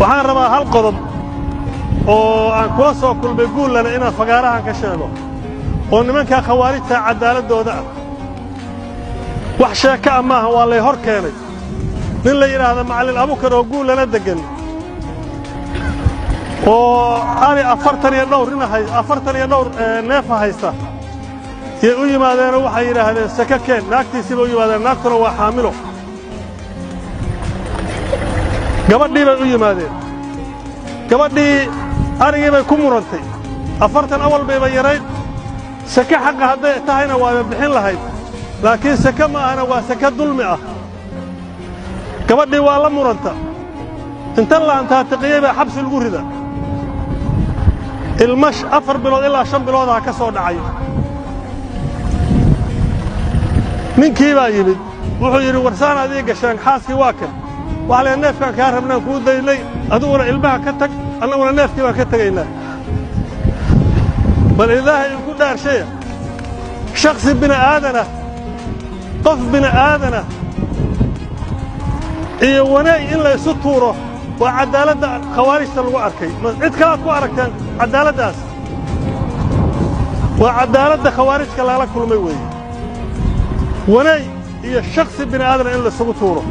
waxaan rabaa hal qodob oo aan kuwa soo kulmay guullana inaan fagaarahan ka sheego oo nimanka khawaarijta cadaaladooda ah wax sheeko ama ah waa lay hor keenay nin la yiraahdo macallin Abukar oo guullana degan oo ani 42 neef haysta yay u yimaadeen waxay yiraahdeen sakakeen naagtiisiba u yimaadeen naagtuna waa xaamilo gabadhii bay u yimaadeen gabadhii arigii bay ku murantay 40 awal bay yarayd saka xaq haday tahayna waa bixin lahayd laakiin saka ma ahna waa saka dulmi ah gabadhii waa la muranta inta la anta taqiyay baa xabsi lagu rida ilmash 4 bilood ilaa 5 bilood ka soo dhacay ninkii baa yimid wuxuu yiri warsaan adiga gashaan xaaskii waa kan waxa la neefkan ka rabnaan ku daynay aduguna ilmaha ka tag annaguna neefkii baan ka tagaynaa bal ilaahay ku dhaarshay shakhsi bini aadana qof bini aadana iyo wanaag in la isu tuuro waa cadaaladda khawaarijta lagu arkay cid kale ku aragtaan cadaaladdaas waa cadaaladda khawaarijka lala kulmay weeye wanaag iyo shakhsi bini aadana in la isugu tuuro